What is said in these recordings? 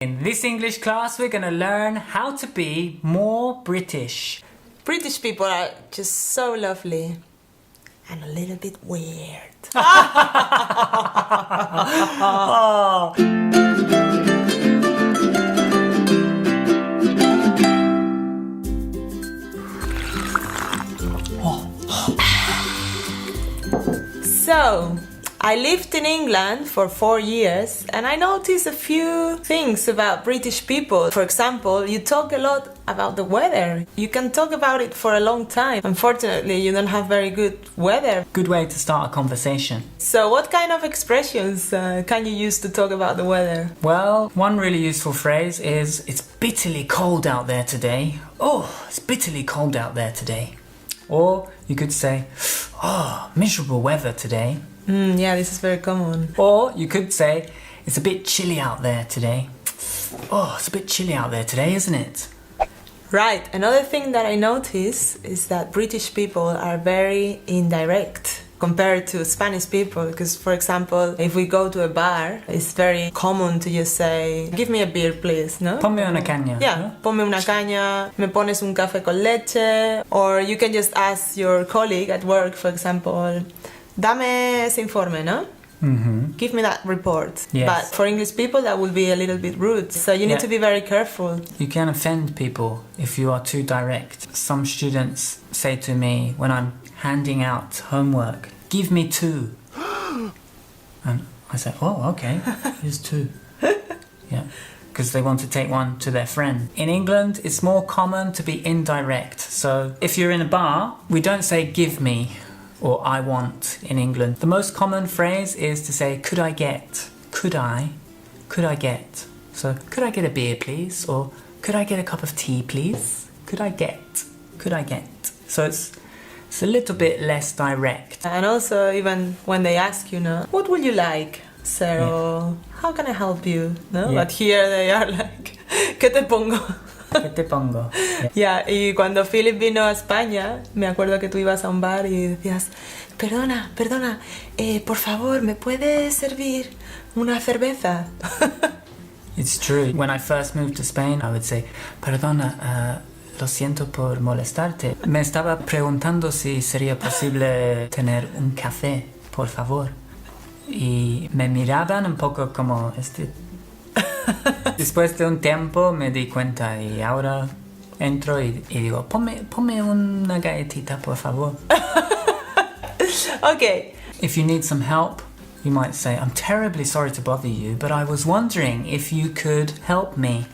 In this English class, we're going to learn how to be more British. British people are just so lovely and a little bit weird. So, I lived in England for 4 years and I noticed a few things about British people. For example, you talk a lot about the weather. You can talk about it for a long time. Unfortunately, you don't have very good weather. Good way to start a conversation. So what kind of expressions can you use to talk about the weather? Well, one really useful phrase is, it's bitterly cold out there today. Oh, it's bitterly cold out there today. Or you could say, oh, miserable weather today. Yeah, this is very common. Or you could say, it's a bit chilly out there today. Oh, it's a bit chilly out there today, isn't it? Right. Another thing that I notice is that British people are very indirect compared to Spanish people. Because, for example, if we go to a bar, it's very common to just say, give me a beer, please, no? Ponme una caña. Yeah, ¿no? ponme una caña, me pones un café con leche. Or you can just ask your colleague at work, for example, dame ese informe, no? Mm-hmm. Give me that report. Yes. But for English people, that would be a little bit rude. So you need to be very careful. You can offend people if you are too direct. Some students say to me when I'm handing out homework, give me 2. And I say, oh, okay, here's 2. Yeah, because they want to take one to their friend. In England, it's more common to be indirect. So if you're in a bar, we don't say give me or I want in England. The most common phrase is to say, could I get? Could I get? So, could I get a beer, please? Or, could I get a cup of tea, please? Could I get? So it's a little bit less direct. And also, even when they ask you, no, what would you like, sir? Or, how can I help you? No? Yeah. But here they are like, ¿qué te pongo? ¿Qué te pongo? Ya, y cuando Philip vino a España, me acuerdo que tú ibas a un bar y decías, perdona, por favor, ¿me puedes servir una cerveza? It's true. When I first moved to Spain, I would say, perdona, lo siento por molestarte. Me estaba preguntando si sería posible tener un café, por favor. Y me miraban un poco como Después de un tiempo me di cuenta y ahora entro y digo, ponme una galletita, por favor. Okay. If you need some help, you might say, I'm terribly sorry to bother you, but I was wondering if you could help me.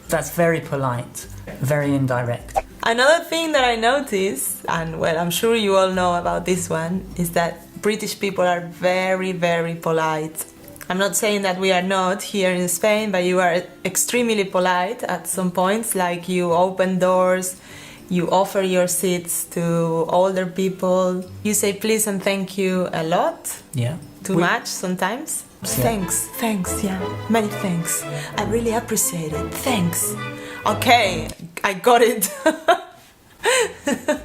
That's very polite, very indirect. Another thing that I noticed, and well, I'm sure you all know about this one, is that British people are very, very polite. I'm not saying that we are not here in Spain, but you are extremely polite at some points, like you open doors, you offer your seats to older people, you say please and thank you a lot. Yeah. Too much sometimes. Yeah. Thanks, yeah. Many thanks. I really appreciate it. Thanks. Okay, I got it.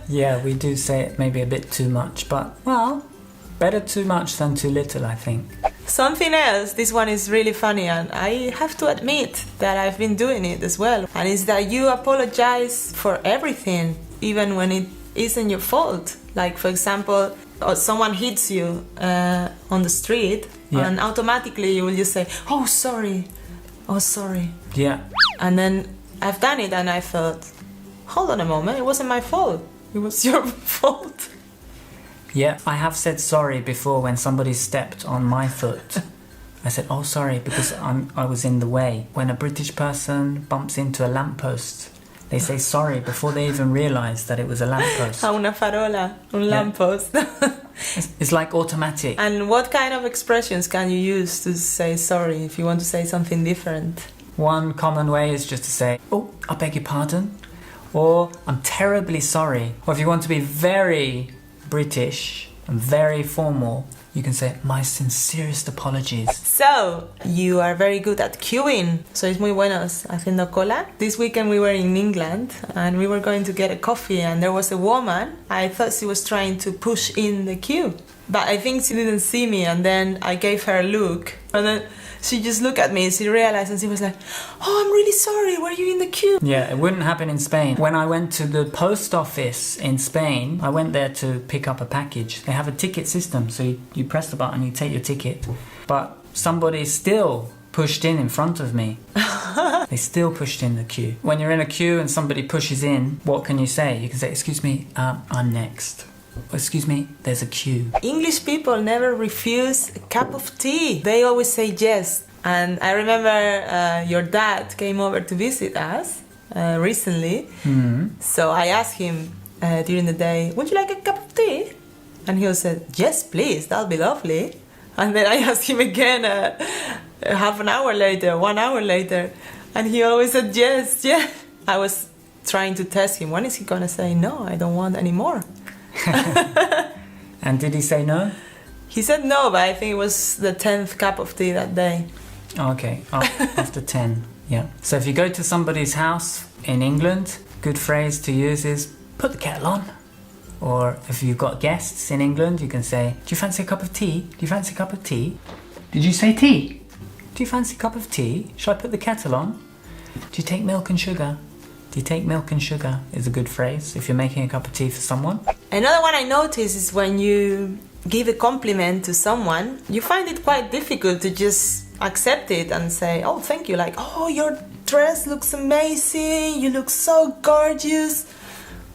Yeah, we do say it maybe a bit too much, but, well, better too much than too little, I think. Something else, this one is really funny, and I have to admit that I've been doing it as well. And it's that you apologize for everything, even when it isn't your fault. Like, for example, someone hits you on the street, and automatically you will just say, oh, sorry. Yeah. And then I've done it and I thought, hold on a moment, it wasn't my fault. It was your fault. Yeah, I have said sorry before when somebody stepped on my foot. I said, oh, sorry, because I was in the way. When a British person bumps into a lamppost, they say sorry before they even realise that it was a lamppost. Una farola, un lamppost. It's like automatic. And what kind of expressions can you use to say sorry if you want to say something different? One common way is just to say, oh, I beg your pardon. Or, I'm terribly sorry. Or if you want to be very British and very formal, you can say, my sincerest apologies. So, you are very good at queuing. Sois muy buenos haciendo cola. This weekend we were in England and we were going to get a coffee and there was a woman. I thought she was trying to push in the queue. But I think she didn't see me, and then I gave her a look, and then she just looked at me, she realized, and she was like, oh, I'm really sorry, were you in the queue? Yeah, it wouldn't happen in Spain. When I went to the post office in Spain, I went there to pick up a package. They have a ticket system, so you press the button, you take your ticket. But somebody still pushed in front of me. They still pushed in the queue. When you're in a queue and somebody pushes in, what can you say? You can say, excuse me, I'm next. Excuse me, there's a queue. English people never refuse a cup of tea. They always say yes. And I remember your dad came over to visit us recently. So I asked him during the day, would you like a cup of tea? And he said, yes, please, that'll be lovely. And then I asked him again half an hour later, 1 hour later. And he always said, yes, yeah. I was trying to test him. When is he going to say, no, I don't want any more? And did he say no? He said no, but I think it was the 10th cup of tea that day. Okay, after 10, yeah. So if you go to somebody's house in England, good phrase to use is put the kettle on. Or if you've got guests in England, you can say, do you fancy a cup of tea? Do you fancy a cup of tea? Did you say tea? Do you fancy a cup of tea? Shall I put the kettle on? Do you take milk and sugar? Do you take milk and sugar is a good phrase if you're making a cup of tea for someone. Another one I noticed is when you give a compliment to someone, you find it quite difficult to just accept it and say, oh, thank you. Like, oh, your dress looks amazing. You look so gorgeous.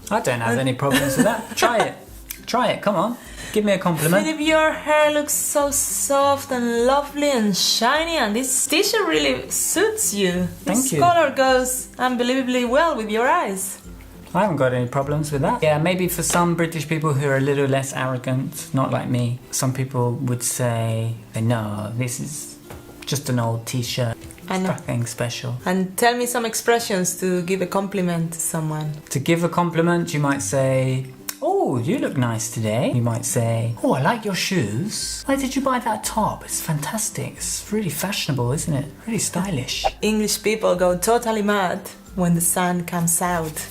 I don't have any problems with that. Try it. Try it. Come on. Give me a compliment. Philip, your hair looks so soft and lovely and shiny, and this t-shirt really suits you. Thank you. This color goes unbelievably well with your eyes. I haven't got any problems with that. Yeah, maybe for some British people who are a little less arrogant, not like me, some people would say, no, this is just an old t-shirt. Nothing special. And tell me some expressions to give a compliment to someone. To give a compliment, you might say, oh, you look nice today. You might say, oh, I like your shoes. Where did you buy that top? It's fantastic. It's really fashionable, isn't it? Really stylish. English people go totally mad when the sun comes out.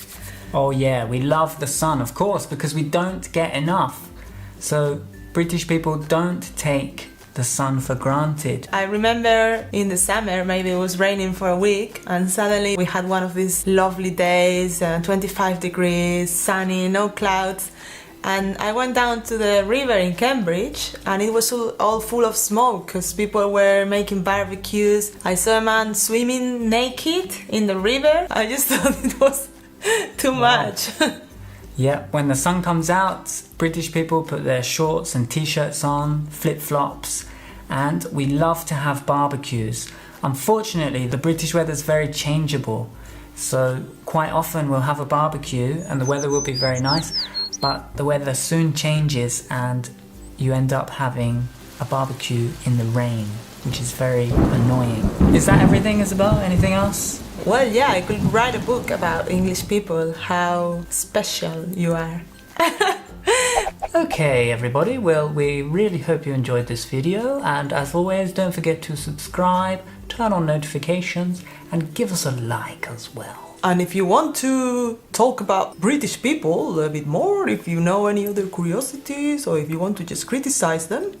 Oh yeah, we love the sun, of course, because we don't get enough. So British people don't take the sun for granted. I remember in the summer, maybe it was raining for a week, and suddenly we had one of these lovely days, 25 degrees, sunny, no clouds. And I went down to the river in Cambridge, and it was all full of smoke because people were making barbecues. I saw a man swimming naked in the river. I just thought it was too much. Yeah, when the sun comes out, British people put their shorts and t-shirts on, flip-flops, and we love to have barbecues. Unfortunately, the British weather's very changeable, so quite often we'll have a barbecue and the weather will be very nice, but the weather soon changes and you end up having a barbecue in the rain, which is very annoying. Is that everything, Isabel? Anything else? Well, yeah, I could write a book about English people, how special you are. Okay, everybody, well, we really hope you enjoyed this video, and as always, don't forget to subscribe, turn on notifications, and give us a like as well. And if you want to talk about British people a bit more, if you know any other curiosities, or if you want to just criticize them,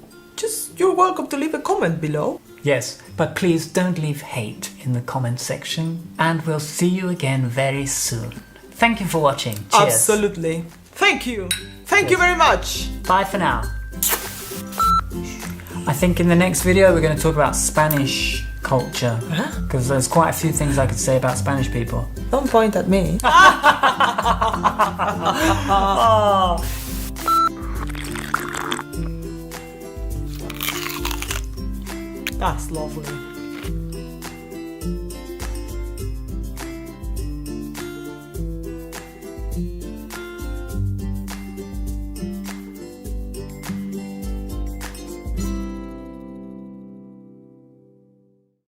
you're welcome to leave a comment below. Yes, but please don't leave hate in the comment section, and we'll see you again very soon. Thank you for watching. Cheers. Absolutely. Thank you. Thank you very much. Bye for now. I think in the next video we're going to talk about Spanish culture, because there's quite a few things I could say about Spanish people. Don't point at me. That's lovely.